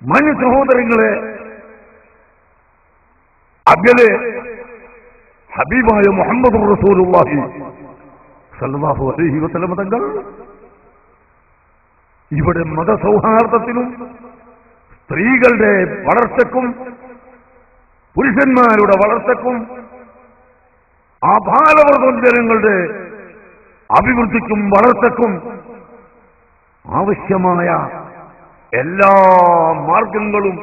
മാന്യ സഹോദരങ്ങളെ, അകലെ ഹബീബായ മുഹമ്മദ് റസൂലുള്ളാഹി സല്ലല്ലാഹു അലൈഹി വസല്ലം തങ്ങൾ ഇവിടെ മതസൗഹാർദ്ദത്തിനും സ്ത്രീകളുടെ വളർച്ചയ്ക്കും പുരുഷന്മാരുടെ വളർച്ചയ്ക്കും ആഭാലവർദ്ധനങ്ങളുടെ അഭിവൃദ്ധിക്കും വളർച്ചയ്ക്കും ആവശ്യമായ എല്ലാ മാർഗങ്ങളും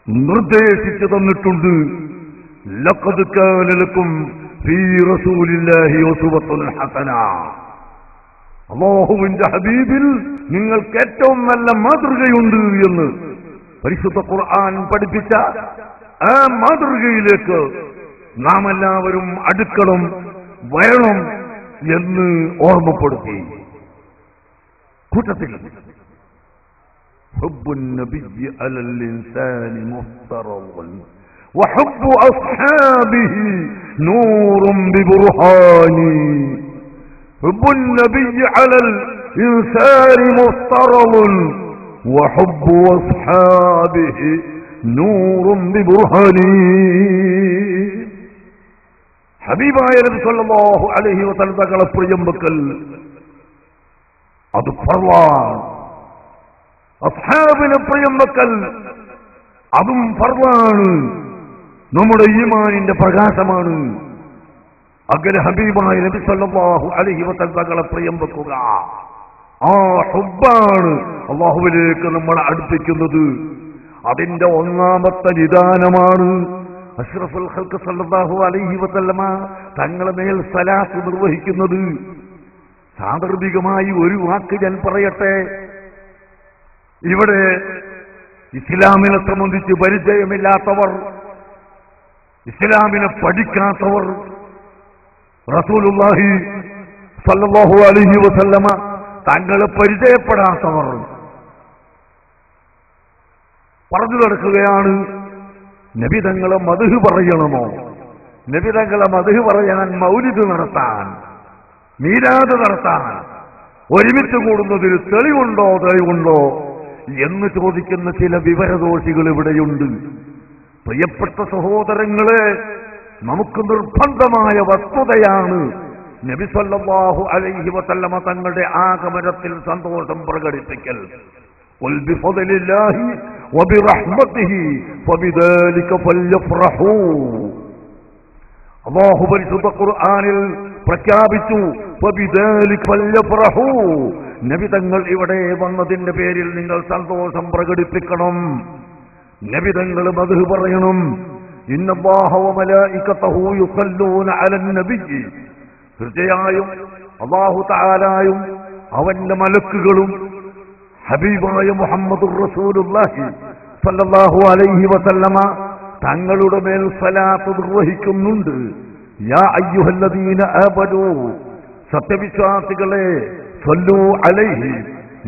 നിർദ്ദേശിച്ചു തന്നിട്ടുണ്ട്. ലഖദ് കാന ലക്കും ഫീ റസൂലില്ലാഹി ഉസ്വത്തുൻ ഹസന. അല്ലാഹുവിന്റെ ഹബീബിൽ നിങ്ങൾക്ക് ഏറ്റവും നല്ല മാതൃകയുണ്ട് എന്ന് പരിശുദ്ധ ഖുർആൻ പഠിപ്പിച്ച ആ മാതൃകയിലേക്ക് നാം എല്ലാവരും അടുക്കണം, വരണം എന്ന് ഓർമ്മപ്പെടുത്തി. കൂട്ടത്തിൽ حب النبي على الإنسان مفترض وحب أصحابه نور ببرهان. حب النبي على الإنسان مفترض وحب أصحابه نور ببرهان. ഹബീബായ നബി സല്ലല്ലാഹു അലൈഹി വസല്ലം തങ്ങളെ പ്രിയം വെക്കൽ അത് ഫർളാണ്. അസ്ഹാബിനെ പ്രിയം വെക്കൽ അതും ഫർളാണ്. നമ്മുടെ ഈമാനിന്റെ പ്രകാശമാണ്. അകലെ ഹബീബായ നബി സല്ലല്ലാഹു അലൈഹി വസല്ലം തങ്ങളെ പ്രിയം വെക്കുക ആ ഹുബ്ബാണ് അല്ലാഹുവിലേക്ക് നമ്മളെ അടുപ്പിക്കുന്നത്. അതിന്റെ ഒന്നാമത്തെ നിദാനമാണ് അഷ്റഫുൽ ഖൽഖ് സല്ലല്ലാഹു അലൈഹി വസല്ലമ തങ്ങളെ മേൽ സലാത്ത് നിർവഹിക്കുന്നത്. സാന്ദർഭികമായി ഒരു വാക്ക് ഞാൻ പറയട്ടെ. ഇവിടെ ഇസ്ലാമിനെ സംബന്ധിച്ച് പരിചയമില്ലാത്തവർ, ഇസ്ലാമിനെ പഠിക്കാത്തവർ, റസൂലുള്ളാഹി സല്ലല്ലാഹു അലൈഹി വസല്ലമ തങ്ങളെ പരിചയപ്പെടാത്തവർ പറഞ്ഞു നടക്കുകയാണ്, നബി തങ്ങളെ മദ്ഹ് പറയണമോ? നബി തങ്ങളെ മദ്ഹ് പറയാൻ മൗലിദ് നടത്താൻ, മീലാദ് നടത്താൻ ഒരുമിച്ച് കൂടുന്നതിൽ തെളിവുണ്ടോ എന്ന് ചോദിക്കുന്ന ചില വിവരദോഷികൾ ഇവിടെയുണ്ട്. പ്രിയപ്പെട്ട സഹോദരങ്ങളെ, നമുക്ക് നിർബന്ധമായ വസ്തുതയാണ് നബി സല്ലല്ലാഹു അലൈഹി വസല്ലമ തങ്ങളുടെ ആഗമനത്തിൽ സന്തോഷം പ്രകടിപ്പിക്കൽ. ഖുൽ ബിഫദ്ലില്ലാഹി വബിറഹ്മതിഹി ഫബിദാലിക ഫല്യഫ്റഹൂ. അല്ലാഹു പരിശുദ്ധ ഖുർആനിൽ പ്രഖ്യാപിച്ചു, ഫബിദാലിക ഫല്യഫ്റഹൂ. നബി തങ്ങൾ ഇവിടെ വന്നതിന്റെ പേരിൽ നിങ്ങൾ സന്തോഷം പ്രകടിപ്പിക്കണം. നബി തങ്ങൾ മദ്ഹ് പറയണം. ഇന്നല്ലാഹ വമലായികതഹു യുസല്ലൂന അലൻ നബിയ്യി. തീർച്ചയായും അല്ലാഹു തആലയും അവന്റെ മലക്കുകളും ഹബീബായ മുഹമ്മദുർ റസൂലുള്ളാഹി സല്ലല്ലാഹു അലൈഹി വസല്ലമ തങ്ങളുടെ മേൽ സ്വലാത്ത് നിർവഹിക്കുന്നുണ്ട്. യാ അയ്യുഹല്ലദീന ആമനൂ, സത്യവിശ്വാസികളെ, സല്ലൂ അലൈഹി,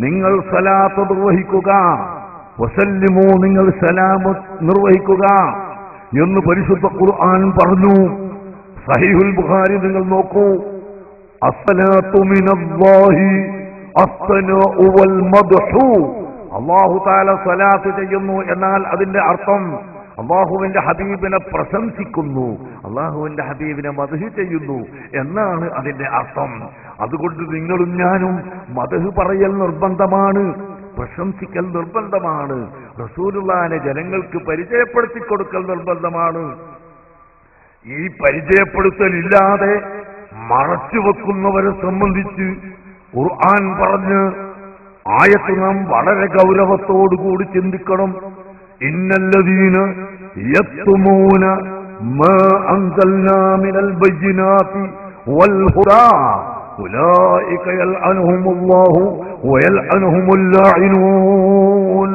നിങ്ങൾ സ്വലാത്ത് നിർവഹിക്കുക, വസല്ലിമൂ, നിങ്ങൾ സലാം നിർവഹിക്കുക എന്ന് പരിശുദ്ധ ഖുർആൻ പറഞ്ഞു. സഹീഹുൽ ബുഖാരി നിങ്ങൾ നോക്കൂ. അസ്സലാത്തു മിനല്ലാഹി അസ്സനാഉ വൽ മദ്ഹു. അല്ലാഹു തആല സ്വലാത്ത് ചെയ്യുന്നു എന്നാൽ അതിന്റെ അർത്ഥം അല്ലാഹുവിന്റെ ഹബീബിനെ പ്രശംസിക്കുന്നു, അല്ലാഹുവിന്റെ ഹബീബിനെ മദ്ഹ് ചെയ്യുന്നു എന്നാണ് അതിന്റെ അർത്ഥം. അതുകൊണ്ട് നിങ്ങളും ഞാനും മദ്ഹ് പറയൽ നിർബന്ധമാണ്, പ്രശംസിക്കൽ നിർബന്ധമാണ്, റസൂലുള്ളാഹിനെ ജനങ്ങൾക്ക് പരിചയപ്പെടുത്തി കൊടുക്കൽ നിർബന്ധമാണ്. ഈ പരിചയപ്പെടുത്തലില്ലാതെ മറച്ചുവെക്കുന്നവരെ സംബന്ധിച്ച് ഖുർആൻ പറഞ്ഞ് ആയത്ത് നാം വളരെ ഗൗരവത്തോടുകൂടി ചിന്തിക്കണം. ഇന്നല്ലദീന യക്തുമൂന മാ അൻസൽനാ മിനൽ ബയ്യിനാതി വൽ ഹുദാ ഉലൈക യൽഅനുഹുമുല്ലാഹു വയൽഅനുഹുമുൽ ലാഇനൂൻ.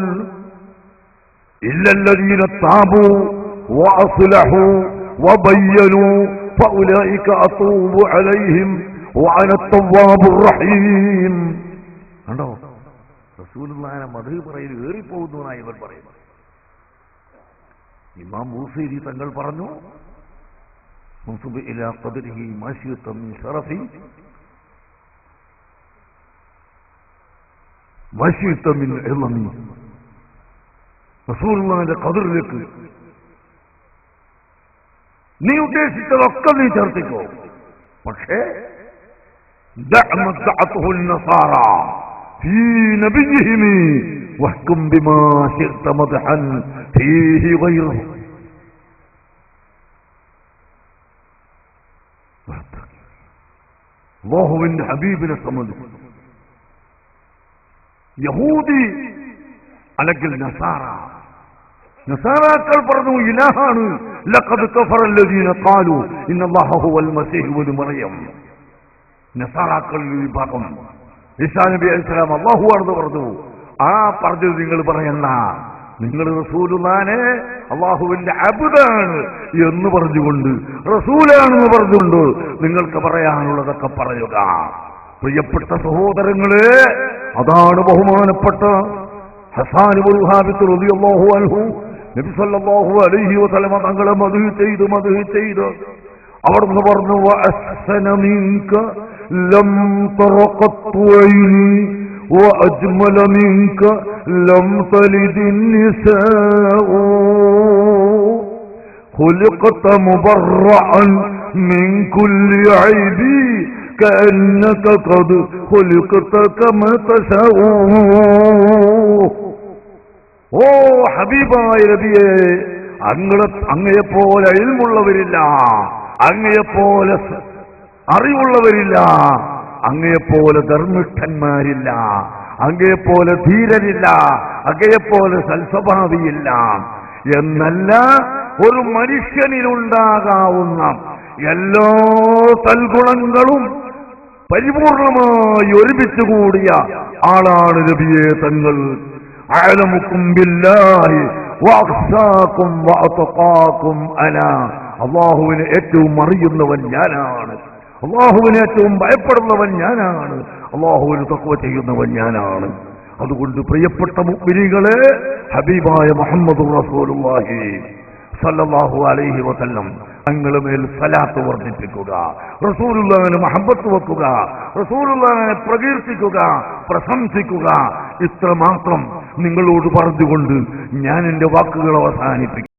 ഇല്ലല്ലദീന താബൂ വഅസ്ലഹൂ വബയ്യനൂ ഫഉലൈക അതൂബു അലൈഹിം വഅന അത്തവ്വാബുർ റഹീം. കണ്ടോ, റസൂലുള്ളാഹിനെ മദ്ഹ് പറയൽ ഏറിപ്പോകുന്നു എന്നാണ് ഇവർ പറയുന്നത്. ഇമാം ബൂസൈരി തങ്ങൾ പറഞ്ഞു, മുൻസുബ് ഇലാ ഖദ്രിഹി മാശിയത മിൻ ശറഫി മാശിയത മിൻ ഇൽമി. റസൂലുള്ളാഹിന്റെ ഖദറിലേക്ക് നീ ഉദ്ദേശിച്ചതൊക്കെ നീ ചേർത്തിക്കോ. പക്ഷേ അല്ലാഹുവിന്റെ ഹബീബിനെ സംബന്ധിച്ച് യഹൂദി അല്ലെങ്കിൽ നസാറാക്കൾ പറഞ്ഞു ഇലാഹാണ്. ലഖദ് കഫറ അല്ലദീന ഖാലു ഇന്നല്ലാഹ ഹുവൽ മസീഹ് ഇബ്നു മറിയം. നസാറാക്കൾ വിഭാഗം ഈസാ നബി അലൈഹിസ്സലാം അല്ലാഹുവാണെന്ന് പറഞ്ഞു. ആ പറഞ്ഞത് നിങ്ങൾ പറയണ്ട, നിങ്ങൾ റസൂലുള്ളാഹിനെ അല്ലാഹുവിന്റെ അബ്ദാണ് എന്ന് പറഞ്ഞുകൊണ്ട് റസൂലാണെന്ന് പറഞ്ഞുകൊണ്ട് നിങ്ങൾക്ക് പറയാനുള്ളതൊക്കെ പറയുക. പ്രിയപ്പെട്ട സഹോദരങ്ങളെ, അതാണ് ബഹുമാനപ്പെട്ട ഹസ്സാൻ ഇബ്നു സാബിത്ത് റളിയല്ലാഹു അൻഹു നബി സല്ലല്ലാഹു അലൈഹി വസല്ലം തങ്ങളെ മദ്ഹ് ചെയ്ത് അവിടുന്ന് പറഞ്ഞു വഅഹ്സന മിൻക ലം തറഖത്തു ഐനി വഅജ്മല മിൻക ലം തലിദിൻ നിസാഉ ഖുലിഖത മുബറഅൻ മിൻ കുല്ലി ഐബി كأنك قد خلقت كما تشاء. ഓ ഹബീബായ നബിയേ, അങ്ങയെപ്പോലെ ഇൽമുള്ളവരില്ല, അങ്ങയെപ്പോലെ അറിവുള്ളവരില്ല, അങ്ങയെപ്പോലെ ധർമ്മിഷ്ഠന്മാരില്ല, അങ്ങയെപ്പോലെ ധീരനില്ല, അങ്ങയെപ്പോലെ സൽസ്വഭാവിയില്ല എന്നല്ല ഒരു മനുഷ്യനിലുണ്ടാകാവുന്ന എല്ലാ സൽഗുണങ്ങളും പരിപൂർണമായി ഒരുമിച്ച് കൂടിയ ആളാണ് നബിയെ തങ്ങൾ. അഅലമുക്കും ബില്ലാഹി വഅഖ്സാകും വഅത്ഖാകും അനാ. അല്ലാഹുവിനെ ഏറ്റവും അറിയുന്നവൻ ഞാനാണ്, അല്ലാഹുവിനെ ഏറ്റവും ഭയപ്പെടുന്നവൻ ഞാനാണ്, അല്ലാഹുവിന് തഖ്വ ചെയ്യുന്നവൻ ഞാനാണ്. അതുകൊണ്ട് പ്രിയപ്പെട്ട മുഅ്മിനീങ്ങളെ, ഹബീബായ മുഹമ്മദുർ റസൂലുള്ളാഹി സല്ലല്ലാഹു അലൈഹി വസല്ലം തങ്ങളുടെ മേൽ സലാത്ത് വർദ്ധിപ്പിക്കുക, റസൂലുള്ളാഹിനെ മഹബ്ബത്ത് വെക്കുക, റസൂലുള്ളാഹിനെ പ്രകീർത്തിക്കുക, പ്രശംസിക്കുക. ഇത്രമാത്രം നിങ്ങളോട് പറഞ്ഞുകൊണ്ട് ഞാൻ എന്റെ വാക്കുകൾ അവസാനിപ്പിക്കും.